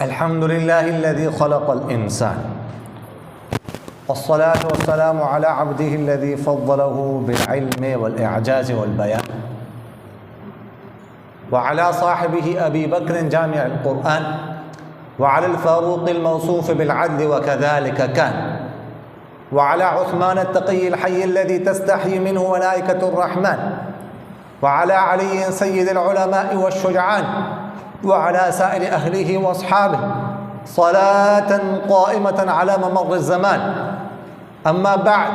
الحمد لله الذي خلق الإنسان، والصلاة والسلام على عبده الذي فضله بالعلم والإعجاز والبيان، وعلى صاحبه أبي بكر جامع القرآن، وعلى الفاروق الموصوف بالعدل وكذلك كان، وعلى عثمان التقي الحي الذي تستحي منه ملائكة الرحمن، وعلى علي سيد العلماء والشجعان، وعلى سائر أهله وأصحابه صلاة قائمة على ممر الزمان. أما بعد،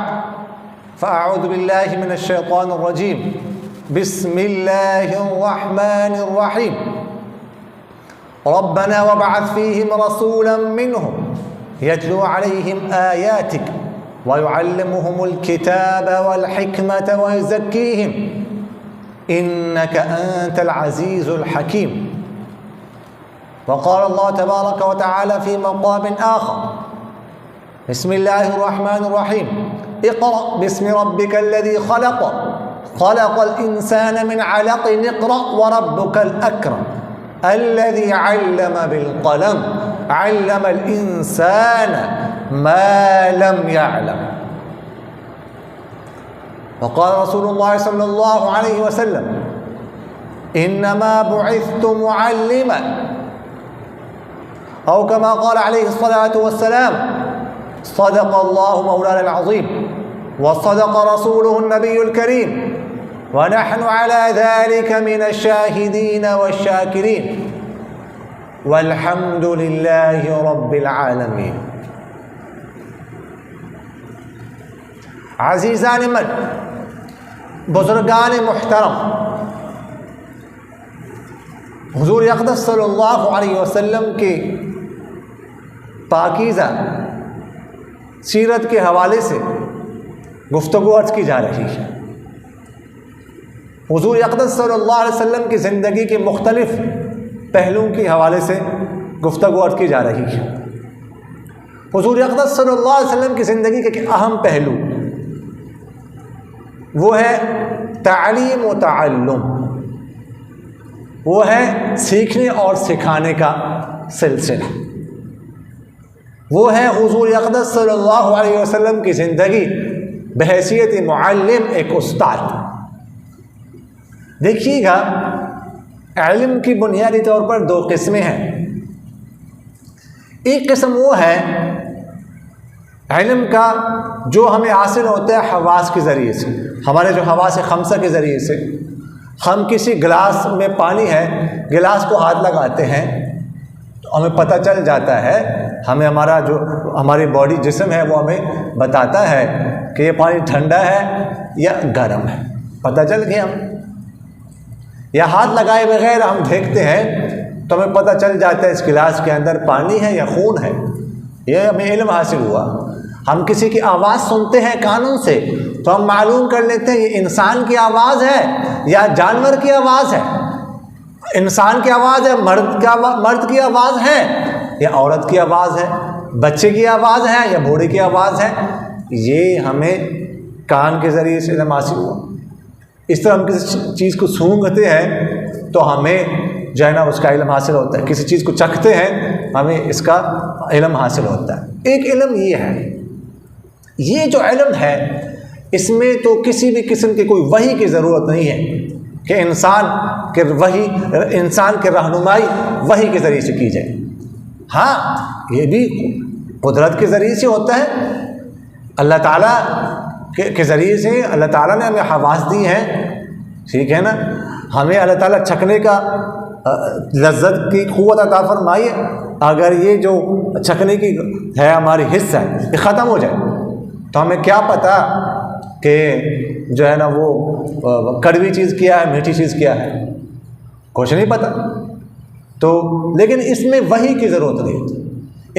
فأعوذ بالله من الشيطان الرجيم. بسم الله الرحمن الرحيم. ربنا وابعث فيهم رسولا منهم يتلو عليهم آياتك ويعلمهم الكتاب والحكمة ويزكيهم إنك أنت العزيز الحكيم. وقال الله تبارك وتعالى في مقام آخر: بسم الله الرحمن الرحيم. اقرأ باسم ربك الذي خلق، خلق الإنسان من علق. اقرأ وربك الأكرم الذي علم بالقلم، علم الإنسان ما لم يعلم. وقال رسول الله صلى الله عليه وسلم: إنما بعثت معلما، أو كما قال عليه الصلاة والسلام: صدق الله مولانا العظيم وصدق رسوله النبي الكريم، ونحن على ذلك من الشاهدين والشاكرين، والحمد لله رب العالمين. عزیزان من، بزرگان محترم، حضور اقدس صلی اللہ علیہ وسلم کی پاکیزہ سیرت کے حوالے سے گفتگو عرض کی جا رہی ہے۔ حضور اقدس صلی اللہ علیہ وسلم کی زندگی کے مختلف پہلوؤں کے حوالے سے گفتگو عرض کی جا رہی ہے۔ حضور اقدس صلی اللہ علیہ وسلم کی زندگی کے اہم پہلو وہ ہے تعلیم و تعلم، وہ ہے سیکھنے اور سکھانے کا سلسلہ، وہ ہے حضور اقدس صلی اللہ علیہ وسلم کی زندگی بحیثیت معلم، ایک استاد۔ دیکھیے گا، علم کی بنیادی طور پر دو قسمیں ہیں۔ ایک قسم وہ ہے علم کا جو ہمیں حاصل ہوتا ہے حواس کے ذریعے سے، ہمارے جو حواس خمسہ کے ذریعے سے۔ ہم کسی گلاس میں پانی ہے، گلاس کو ہاتھ لگاتے ہیں تو ہمیں پتہ چل جاتا ہے، ہمیں ہماری باڈی جسم ہے وہ ہمیں بتاتا ہے کہ یہ پانی ٹھنڈا ہے یا گرم ہے، پتہ چل گیا۔ ہم یا ہاتھ لگائے بغیر ہم دیکھتے ہیں تو ہمیں پتہ چل جاتا ہے اس گلاس کے اندر پانی ہے یا خون ہے، یہ ہمیں علم حاصل ہوا۔ ہم کسی کی آواز سنتے ہیں کانوں سے تو ہم معلوم کر لیتے ہیں یہ انسان کی آواز ہے یا جانور کی آواز ہے، انسان کی آواز ہے، مرد کی آواز ہے یا عورت کی آواز ہے، بچے کی آواز ہے یا بوڑھے کی آواز ہے۔ یہ ہمیں کان کے ذریعے سے علم حاصل ہوا۔ اس طرح ہم کسی چیز کو سونگھتے ہیں تو ہمیں جو ہے نا اس کا علم حاصل ہوتا ہے، کسی چیز کو چکھتے ہیں ہمیں اس کا علم حاصل ہوتا ہے۔ ایک علم یہ ہے، یہ جو علم ہے اس میں تو کسی بھی قسم کی کوئی وحی کی ضرورت نہیں ہے کہ انسان کے رہنمائی وحی کے ذریعے سے کی جائے۔ ہاں، یہ بھی قدرت کے ذریعے سے ہوتا ہے، اللہ تعالیٰ کے ذریعے سے۔ اللہ تعالیٰ نے ہمیں حواس دی ہیں، ٹھیک ہے نا، ہمیں اللہ تعالیٰ چکھنے کا لذت کی قوت عطا فرمائی ہے۔ اگر یہ جو چکھنے کی ہے ہماری حصہ ہے یہ ختم ہو جائے تو ہمیں کیا پتہ کہ جو ہے نا وہ کڑوی چیز کیا ہے، میٹھی چیز کیا ہے، کچھ نہیں پتہ۔ تو لیکن اس میں وحی کی ضرورت نہیں ہوتی۔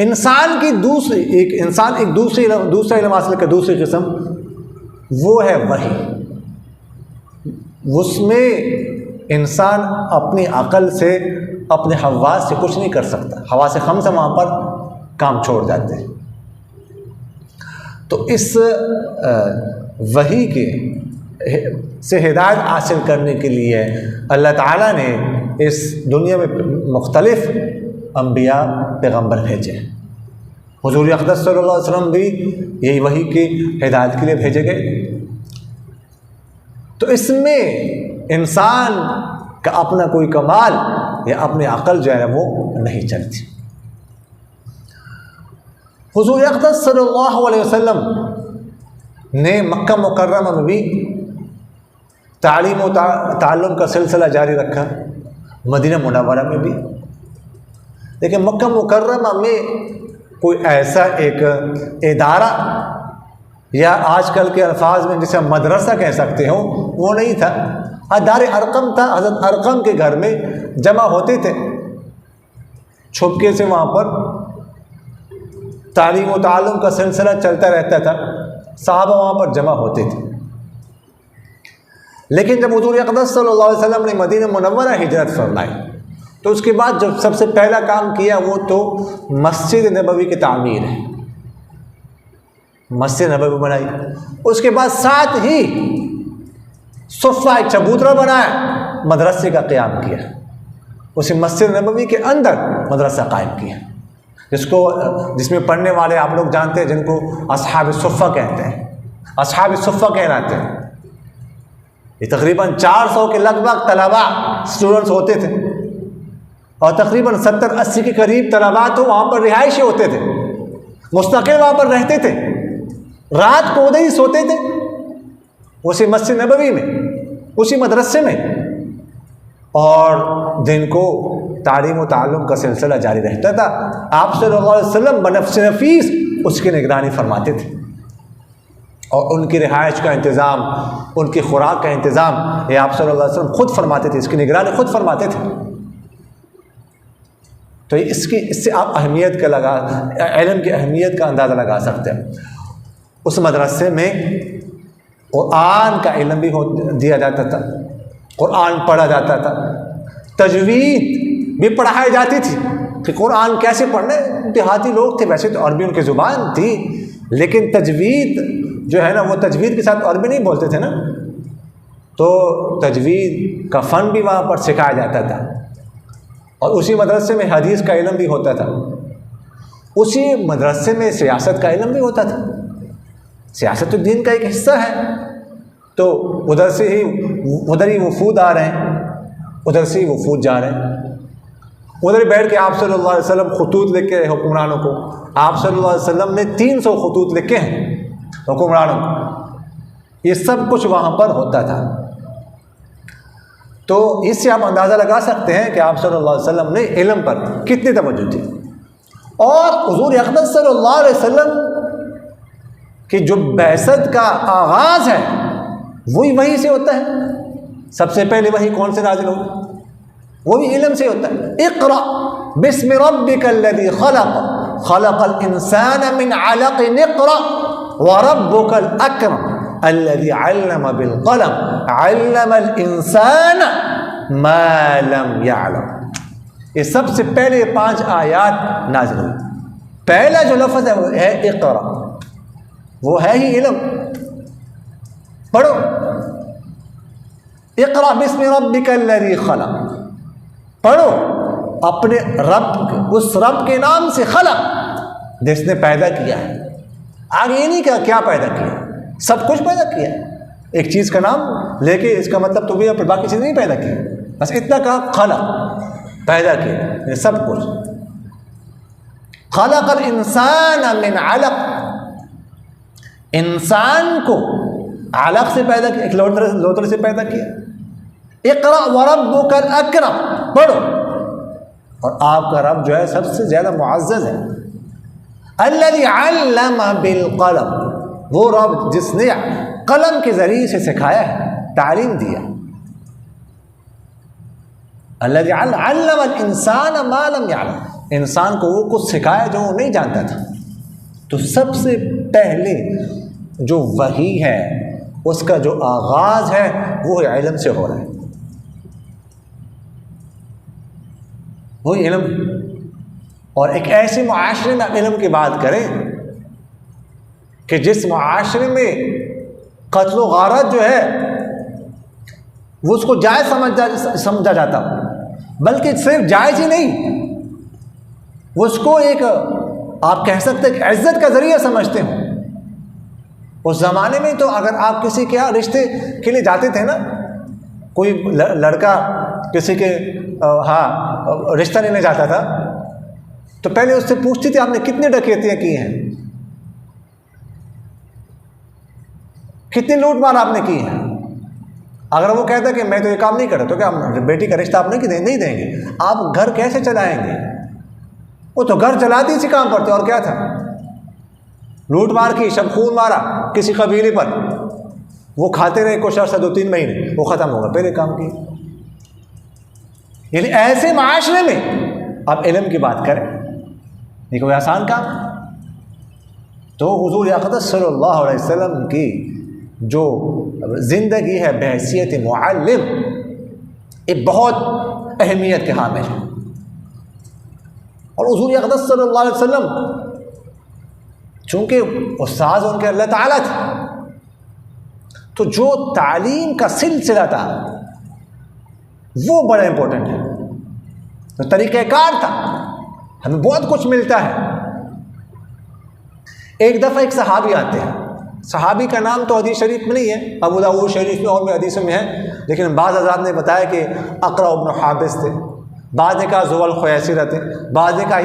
انسان کی دوسرا علم حاصل کا دوسری قسم وہ ہے وحی۔ اس میں انسان اپنی عقل سے، اپنے حواس سے کچھ نہیں کر سکتا، حواس خمسہ وہاں پر کام چھوڑ جاتے ہیں۔ تو اس وحی کے سے ہدایت حاصل کرنے کے لیے اللہ تعالیٰ نے اس دنیا میں مختلف انبیاء پیغمبر بھیجے، حضور اقدس صلی اللہ علیہ وسلم بھی یہی وحی کی ہدایت کے لیے بھیجے گئے۔ تو اس میں انسان کا اپنا کوئی کمال یا اپنی عقل جو ہے وہ نہیں چلتی۔ حضور اقدس صلی اللہ علیہ وسلم نے مکہ مکرمہ میں بھی تعلیم و تعلم کا سلسلہ جاری رکھا، مدینہ منورہ میں بھی، لیکن مکہ مکرمہ میں کوئی ایسا ایک ادارہ یا آج کل کے الفاظ میں جسے ہم مدرسہ کہہ سکتے ہوں وہ نہیں تھا۔ دار ارقم تھا، حضرت ارقم کے گھر میں جمع ہوتے تھے، چھپکے سے وہاں پر تعلیم و تعلم کا سلسلہ چلتا رہتا تھا، صحابہ وہاں پر جمع ہوتے تھے۔ لیکن جب حضور اقدس صلی اللہ علیہ وسلم نے مدینہ منورہ ہجرت فرمائی تو اس کے بعد جو سب سے پہلا کام کیا وہ تو مسجد نبوی کی تعمیر ہے، مسجد نبوی بنائی۔ اس کے بعد ساتھ ہی صفہ ایک چبوترا بنایا، مدرسے کا قیام کیا، اسی مسجد نبوی کے اندر مدرسہ قائم کیا، جس میں پڑھنے والے آپ لوگ جانتے ہیں جن کو اصحاب صفہ کہتے ہیں، اصحاب صفہ کہلاتے ہیں۔ یہ تقریباً 400 کے لگ بھگ طلباء اسٹوڈنٹس ہوتے تھے، اور تقریباً 70-80 کے قریب طلباء تو وہاں پر رہائشی ہوتے تھے، مستقل وہاں پر رہتے تھے، رات کو ادھر ہی سوتے تھے، اسی مسجد نبوی میں، اسی مدرسے میں، اور دن کو تعلیم و تعلم کا سلسلہ جاری رہتا تھا۔ آپ صلی اللہ علیہ وسلم بنفس نفیس اس کی نگرانی فرماتے تھے، اور ان کی رہائش کا انتظام، ان کی خوراک کا انتظام یہ آپ صلی اللہ علیہ وسلم خود فرماتے تھے، اس کی نگرانی خود فرماتے تھے۔ تو اس سے آپ اہمیت کا علم کی اہمیت کا اندازہ لگا سکتے ہیں۔ اس مدرسے میں قرآن کا علم بھی دیا جاتا تھا، قرآن پڑھا جاتا تھا، تجوید بھی پڑھائی جاتی تھی کہ قرآن کیسے پڑھنا ہے۔ دیہاتی لوگ تھے، ویسے تو عربی ان کی زبان تھی، لیکن تجوید جو ہے نا وہ تجوید کے ساتھ عربی نہیں بولتے تھے نا، تو تجوید کا فن بھی وہاں پر سکھایا جاتا تھا، اور اسی مدرسے میں حدیث کا علم بھی ہوتا تھا، اسی مدرسے میں سیاست کا علم بھی ہوتا تھا۔ سیاست تو دین کا ایک حصہ ہے، تو ادھر ہی وفود آ رہے ہیں، ادھر سے ہی وفود جا رہے ہیں، ادھر بیٹھ کے آپ صلی اللہ علیہ وسلم خطوط لکھ کے حکمرانوں کو، آپ صلی اللہ علیہ وسلم نے 300 خطوط لکھے ہیں حکمرانوں کو، یہ سب کچھ وہاں پر ہوتا تھا۔ تو اس سے آپ اندازہ لگا سکتے ہیں کہ آپ صلی اللہ علیہ وسلم نے علم پر کتنی توجہ دی، اور حضور اقدس صلی اللہ علیہ وسلم کہ جو بعثت کا آغاز ہے وہی سے ہوتا ہے۔ سب سے پہلے وہی کون سے نازل ہوئی؟ وہ بھی علم سے ہوتا ہے۔ اقرأ بسم ربک الذی خلق خلق الانسان من علق اقرأ وربک الاکرم الذی علم بالقلم علم الانسان ما لم يعلم۔ یہ سب سے پہلے 5 آیات نازل ہوئی۔ پہلا جو لفظ ہے وہ ہے اقرأ، وہ ہے ہی علم، پڑھو۔ اقرأ بسم ربک الذی خلق، پڑھو اپنے رب، اس رب کے نام سے، خلق جس نے پیدا کیا ہے۔ آگے یہ نہیں کہا کیا پیدا کیا، سب کچھ پیدا کیا، ایک چیز کا نام لے کے اس کا مطلب تو بھی باقی چیز نہیں پیدا کی، بس اتنا کہا خلق، پیدا کیا یہ سب کچھ۔ خلق الانسان من علق، انسان کو علق سے پیدا کیا، ایک لوتھڑے سے پیدا کیا۔ اقرأ وربک الاکرم، پڑھو، اور آپ کا رب جو ہے سب سے زیادہ معزز ہے۔ الذی علم بالقلم، وہ رب جس نے قلم کے ذریعے سے سکھایا ہے، تعلیم دیا۔ الذی علم الانسان ما لم يعلم، انسان کو وہ کچھ سکھایا جو وہ نہیں جانتا تھا۔ تو سب سے پہلے جو وحی ہے اس کا جو آغاز ہے وہ علم سے ہو رہا ہے، وہی علم۔ اور ایک ایسے معاشرے میں علم کی بات کریں کہ جس معاشرے میں قتل و غارت جو ہے وہ اس کو جائز سمجھا جاتا، بلکہ صرف جائز ہی نہیں، اس کو ایک آپ کہہ سکتے کہ عزت کا ذریعہ سمجھتے ہوں۔ اس زمانے میں تو اگر آپ کسی کے یہاں رشتے کے لیے جاتے تھے نا، کوئی لڑکا کسی کے ہاں رشتہ لینے جاتا تھا تو پہلے اس سے پوچھتی تھی آپ نے کتنی ڈکیتیاں کی ہیں، کتنی لوٹ مار آپ نے کی ہیں۔ اگر وہ کہتا کہ میں تو یہ کام نہیں کرتا تو کیا بیٹی کا رشتہ آپ نہیں دیں گے؟ آپ گھر کیسے چلائیں گے؟ وہ تو گھر چلاتی اسی کام پر تھے، اور کیا تھا؟ لوٹ مار کی، شب خون مارا کسی قبیلے پر، وہ کھاتے رہے کچھ عرصہ 2-3 مہینے، وہ ختم ہوگا، پہلے کام کی۔ یعنی ایسے معاشرے میں آپ علم کی بات کریں، یہ کوئی آسان کام؟ تو حضور اقدس صلی اللہ علیہ وسلم کی جو زندگی ہے بحیثیت معلم، یہ بہت اہمیت کے حامل ہے۔ اور حضور اقدس صلی اللہ علیہ وسلم چونکہ استاذ ان کے اللہ تعالیٰ تھے، تو جو تعلیم کا سلسلہ تھا وہ بڑا امپورٹنٹ ہے، تو طریقہ کار تھا، ہمیں بہت کچھ ملتا ہے۔ ایک دفعہ ایک صحابی آتے ہیں، صحابی کا نام تو حدیث شریف میں نہیں ہے، ابو داؤد شریف میں اور بھی حدیثوں میں ہے، لیکن بعض حضرات نے بتایا کہ اقرع بن حابس تھے، بعض نے کہا زوال خیاسی رہتے، بعض نے کہا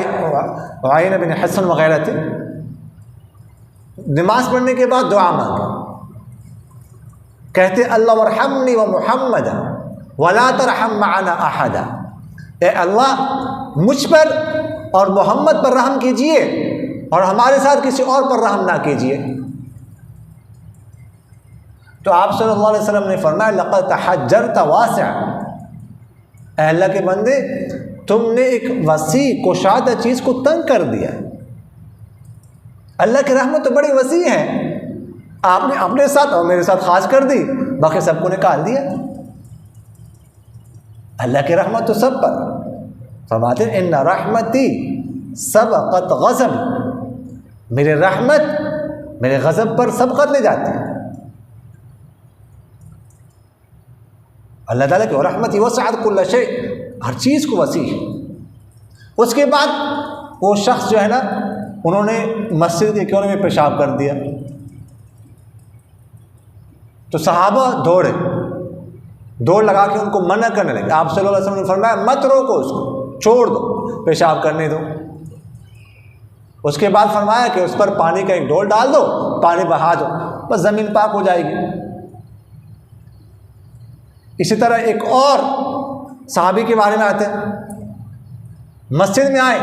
عین بن حسن وغیرہ تھے۔ نماز پڑھنے کے بعد دعا مانگے، کہتے اللہ ورحمنی و محمد ولا ترحم معنا احدا، اے اللہ مجھ پر اور محمد پر رحم کیجئے اور ہمارے ساتھ کسی اور پر رحم نہ کیجئے۔ تو آپ صلی اللہ علیہ وسلم نے فرمایا لقد تحجرت واسع، اے اللہ کے بندے تم نے ایک وسیع کشادہ چیز کو تنگ کر دیا۔ اللہ کی رحمت تو بڑی وسیع ہے، آپ نے اپنے ساتھ اور میرے ساتھ خاص کر دی، باقی سب کو نکال دیا۔ اللہ کی رحمت تو سب پر، فرماتے ہیں ان رحمتی سبقت غضب، میرے رحمت میرے غضب پر سبقت لے جاتی ہے۔ اللہ تعالیٰ کی رحمت وسعت کل شیء، ہر چیز کو وسیع ہے۔ اس کے بعد وہ شخص جو ہے نا، انہوں نے مسجد کے کونے میں پیشاب کر دیا، تو صحابہ دوڑ لگا کے ان کو منع کرنے لگے۔ آپ صلی اللہ علیہ وسلم نے فرمایا مت روکو اس کو، چھوڑ دو، پیشاب کرنے دو۔ اس کے بعد فرمایا کہ اس پر پانی کا ایک ڈول ڈال دو، پانی بہا دو، بس زمین پاک ہو جائے گی۔ اسی طرح ایک اور صحابی کے بارے میں آتے ہیں، مسجد میں آئے،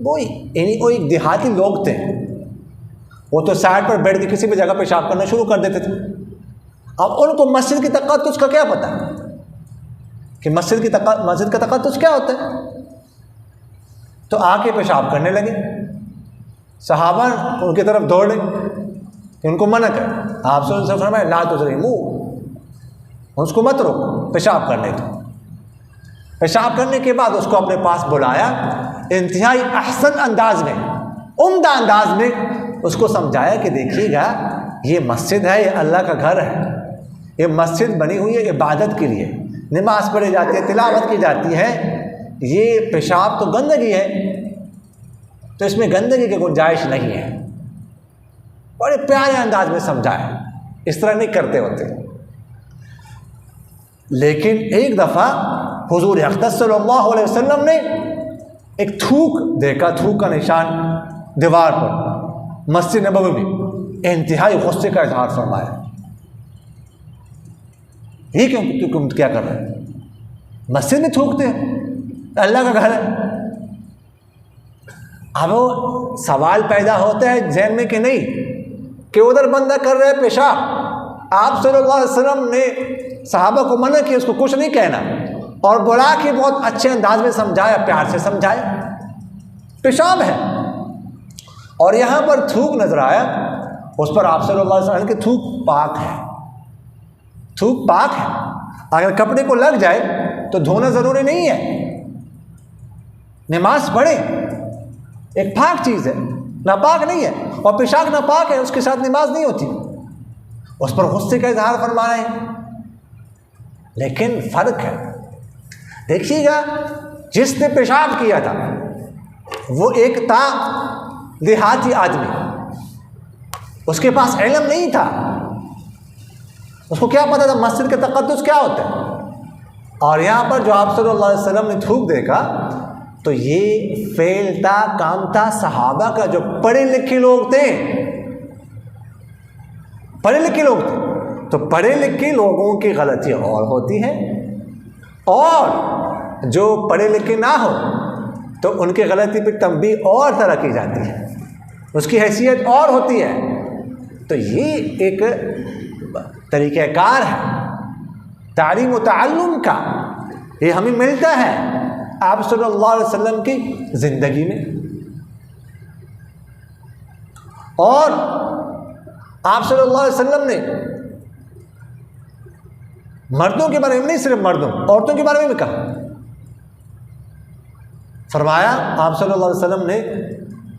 وہ ایک دیہاتی لوگ تھے، وہ تو سائڈ پر بیٹھ کے کسی بھی جگہ پیشاب کرنا شروع کر دیتے تھے۔ اب ان کو مسجد کی تقدس کا کیا پتہ کہ مسجد کا تقدس کیا ہوتا ہے؟ تو آ کے پیشاب کرنے لگے، صحابہ ان کی طرف دوڑے کہ ان کو منع کر۔ آپ صلی اللہ علیہ وسلم فرمایا لا تزریموا، اس کو مت روکو، پیشاب کرنے دو۔ پیشاب کرنے کے بعد اس کو اپنے پاس بلایا، انتہائی احسن انداز میں، عمدہ انداز میں اس کو سمجھایا کہ دیکھیے گا یہ مسجد ہے، یہ اللہ کا گھر ہے، یہ مسجد بنی ہوئی ہے عبادت کے لیے، نماز پڑھی جاتی ہے، تلاوت کی جاتی ہے، یہ پیشاب تو گندگی ہے، تو اس میں گندگی کی گنجائش نہیں ہے۔ بڑے پیارے انداز میں سمجھایا، اس طرح نہیں کرتے ہوتے۔ لیکن ایک دفعہ حضور اقدس صلی اللہ علیہ وسلم نے ایک تھوک دیکھا، تھوک کا نشان دیوار پر مسجد نبوی میں، انتہائی غصے کا اظہار فرمایا، یہ کیا کر رہے ہیں؟ مسجد میں تھوکتے ہیں، اللہ کا گھر ہے۔ اب سوال پیدا ہوتا ہے ذہن میں کہ نہیں کہ ادھر بندہ کر رہا ہے پیشاب، آپ صلی اللہ علیہ وسلم نے صحابہ کو منع کیا اس کو کچھ نہیں کہنا، اور بلا کے بہت اچھے انداز میں سمجھایا، پیار سے سمجھایا، پیشاب ہے، اور یہاں پر تھوک نظر آیا، اس پر آپ صلی اللہ علیہ وسلم کہ تھوک پاک ہے، تھوک پاک ہے، اگر کپڑے کو لگ جائے تو دھونا ضروری نہیں ہے، نماز پڑھے ایک پاک چیز ہے، ناپاک نہیں ہے، اور پیشاب ناپاک ہے، اس کے ساتھ نماز نہیں ہوتی، اس پر غصے کا اظہار فرما رہے ہیں۔ لیکن فرق ہے، دیکھیے گا جس نے پیشاب کیا تھا وہ ایک تھا دیہاتی آدمی، اس کے پاس علم نہیں تھا، اس کو کیا پتا تھا مسجد کا تقدس کیا ہوتا ہے. اور یہاں پر جو آپ صلی اللہ علیہ وسلم نے تھوک دیکھا تو یہ فعل تھا، کام تھا صحابہ کا جو پڑھے لکھے لوگ تھے. پڑھے لکھے لوگ تھے تو پڑھے لکھے لوگوں کی غلطی اور ہوتی ہے، اور جو پڑھے لکھے نہ ہو تو ان کی غلطی پہ تنبیہ اور طرح کی جاتی ہے، اس کی حیثیت اور ہوتی ہے. تو یہ ایک طریقہ کار ہے تعلیم و تعلم کا، یہ ہمیں ملتا ہے آپ صلی اللہ علیہ وسلم کی زندگی میں. اور آپ صلی اللہ علیہ وسلم نے مردوں کے بارے میں نہیں صرف مردوں، عورتوں کے بارے میں بھی کہا. فرمایا آپ صلی اللہ علیہ وسلم نے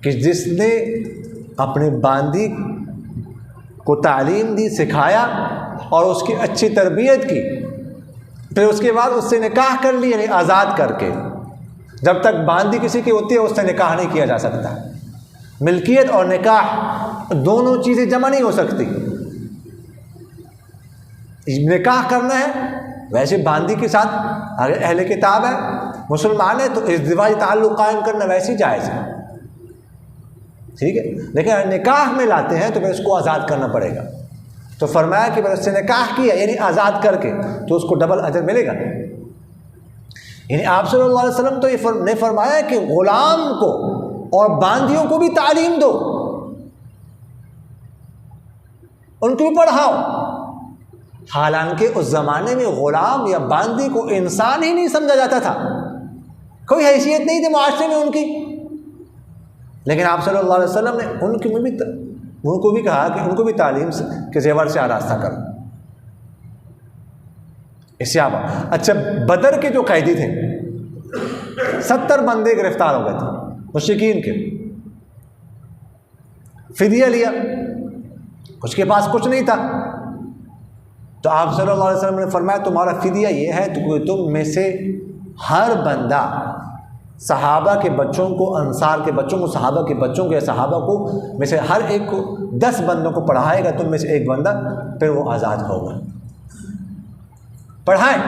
کہ جس نے اپنی باندی کو تعلیم دی، سکھایا اور اس کی اچھی تربیت کی، پھر اس کے بعد اس سے نکاح کر لی، یعنی آزاد کر کے. جب تک باندی کسی کی ہوتی ہے اس سے نکاح نہیں کیا جا سکتا. ملکیت اور نکاح دونوں چیزیں جمع نہیں ہو سکتی. نکاح کرنا ہے ویسے باندی کے ساتھ، اگر اہل کتاب ہے مسلمان ہے تو ازدواجی تعلق قائم کرنا ویسے جائز ہے، ٹھیک ہے. لیکن اگر نکاح میں لاتے ہیں تو پھر اس کو آزاد کرنا پڑے گا. تو فرمایا کہ پھر اس سے نکاح کیا یعنی آزاد کر کے تو اس کو ڈبل اجر ملے گا. یعنی آپ صلی اللہ علیہ وسلم تو یہ نے فرمایا کہ غلام کو اور باندیوں کو بھی تعلیم دو، ان کو بھی پڑھاؤ. حالانکہ اس زمانے میں غلام یا باندی کو انسان ہی نہیں سمجھا جاتا تھا، کوئی حیثیت نہیں تھی معاشرے میں ان کی. لیکن آپ صلی اللہ علیہ وسلم نے ان کو بھی کہا کہ ان کو بھی تعلیم کے زیور سے آراستہ کرو. اس سے اچھا، بدر کے جو قیدی تھے 70 بندے گرفتار ہو گئے تھے مشرکین کے. فدیہ لیا، اس کے پاس کچھ نہیں تھا. تو آپ صلی اللہ علیہ وسلم نے فرمایا تمہارا فدیہ یہ ہے کہ تم میں سے ہر بندہ صحابہ کے بچوں کو، انصار کے بچوں کو، صحابہ کے بچوں کو یا صحابہ کو میں سے ہر ایک کو 10 بندوں کو پڑھائے گا، تم میں سے ایک بندہ، پھر وہ آزاد ہوگا. پڑھائیں.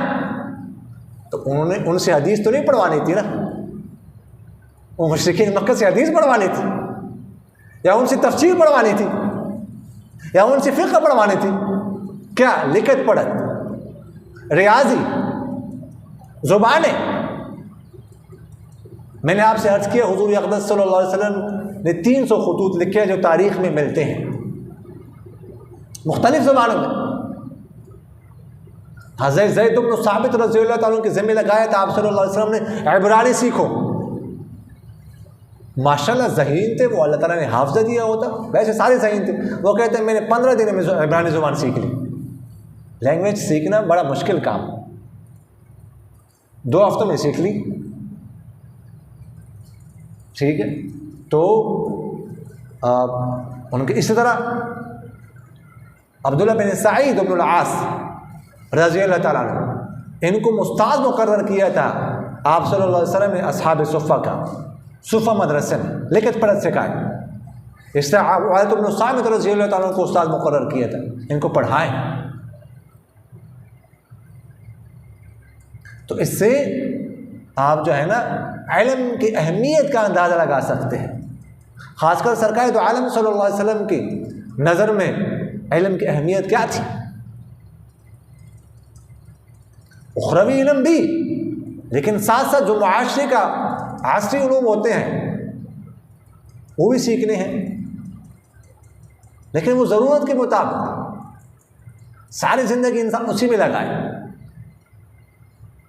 تو انہوں نے ان سے حدیث تو نہیں پڑھوانی تھی نا، وہ مشرکین مکہ سے حدیث پڑھوانی تھی، یا ان سے تفسیر پڑھوانی تھی، یا ان سے فقہ پڑھوانی تھی. کیا لکھت پڑھت، ریاضی، زبانیں. میں نے آپ سے عرض کیا حضور اقدس صلی اللہ علیہ وسلم نے 300 خطوط لکھے ہیں جو تاریخ میں ملتے ہیں مختلف زبانوں میں. حضرت زید بن ثابت رضی اللہ تعالیٰ کے ذمہ لگایا تھا آپ صلی اللہ علیہ وسلم نے عبرانی سیکھو. ماشاءاللہ ذہین تھے وہ، اللہ تعالیٰ نے حافظہ دیا ہوتا، ویسے سارے ذہین تھے. وہ کہتے ہیں میں نے 15 دن میں عبرانی زبان سیکھ لی. لینگویج سیکھنا بڑا مشکل کام، 2 ہفتوں میں سیکھ لی، ٹھیک ہے. تو ان کے اسی طرح عبداللہ بن سعید بن العاص رضی اللہ تعالیٰ عنہ، ان کو استاد مقرر کیا تھا آپ صلی اللہ علیہ وسلم نے اصحاب صفہ کا، صفہ مدرسے میں لکھت پڑھت سکھائے. اس سے عبادہ بن صامت رضی اللہ تعالیٰ عنہ کو استاد مقرر کیا تھا، ان کو پڑھائیں. تو اس سے آپ جو ہے نا علم کی اہمیت کا اندازہ لگا سکتے ہیں. خاص کر سرکار دو عالم صلی اللہ علیہ وسلم کی نظر میں علم کی اہمیت کیا تھی. اخروی علم بھی، لیکن ساتھ ساتھ جو معاشرے کا عصری علوم ہوتے ہیں وہ بھی سیکھنے ہیں، لیکن وہ ضرورت کے مطابق. ساری زندگی انسان اسی میں لگائے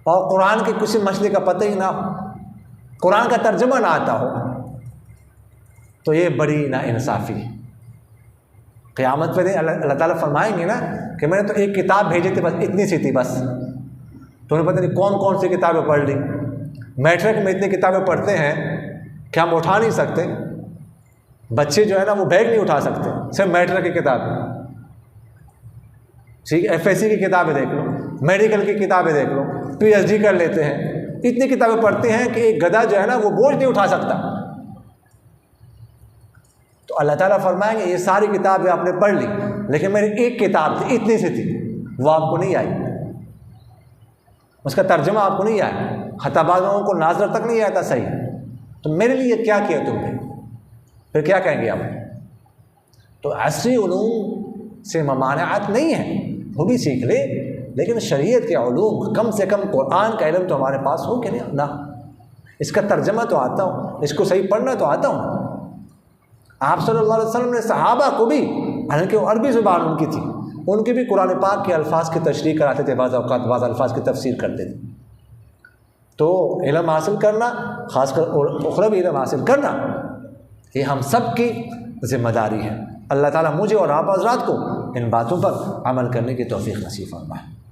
اور قرآن کے کسی مسئلے کا پتہ ہی نہ ہو، قرآن کا ترجمہ نہ آتا ہو، تو یہ بڑی ناانصافی ہے. قیامت پہ اللہ تعالیٰ فرمائیں گے نا کہ میں نے تو ایک کتاب بھیجی تھی، بس اتنی سی تھی، بس تو انہیں پتہ نہیں کون کون سی کتابیں پڑھ لی. میٹرک میں اتنی کتابیں پڑھتے ہیں کہ ہم اٹھا نہیں سکتے. بچے جو ہے نا وہ بیگ نہیں اٹھا سکتے، صرف میٹرک کی کتابیں، ٹھیک ہے. FSC کی کتابیں دیکھ لو، میڈیکل کی کتابیں دیکھ لو، PhD کر لیتے ہیں. اتنی کتابیں پڑھتے ہیں کہ ایک گدھا جو ہے نا وہ بوجھ نہیں اٹھا سکتا. تو اللہ تعالیٰ فرمائیں گے یہ ساری کتابیں آپ نے پڑھ لی، لیکن میری ایک کتاب تھی، اتنی سی تھی، وہ آپ کو نہیں آئی، اس کا ترجمہ آپ کو نہیں آیا، حتیٰ بعض لوگوں کو ناظر تک نہیں آتا صحیح، تو میرے لیے کیا کیا تم نے؟ پھر کیا کہیں گے آپ؟ تو عصری علوم سے ممانعت نہیں ہے، وہ بھی سیکھ لے، لیکن شریعت کے علوم کم سے کم قرآن کا علم تو ہمارے پاس ہو کہ نہیں؟ نہ، اس کا ترجمہ تو آتا ہوں، اس کو صحیح پڑھنا تو آتا ہوں۔ آپ صلی اللہ علیہ وسلم نے صحابہ کو بھی، حالانکہ وہ عربی زبان ان کی تھی، ان کے بھی قرآن پاک کے الفاظ کی تشریح کراتے تھے، بعض اوقات بعض الفاظ کی تفسیر کرتے تھے۔ تو علم حاصل کرنا، خاص کر اخروی علم حاصل کرنا، یہ ہم سب کی ذمہ داری ہے۔ اللہ تعالیٰ مجھے اور آپ حضرات کو ان باتوں پر عمل کرنے کی توفیق نصیب فرمائے۔